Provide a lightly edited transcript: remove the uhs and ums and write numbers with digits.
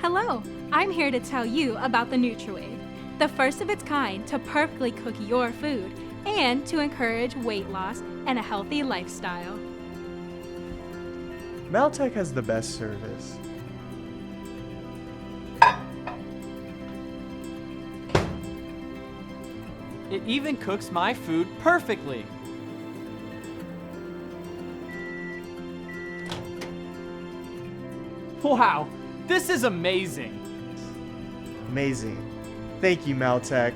Hello, I'm here to tell you about the Neutrowave, the first of its kind to perfectly cook your food and to encourage weight loss and a healthy lifestyle. Maltech has the best service. It even cooks my food perfectly. Wow, this is amazing. Amazing. Thank you, Maltech.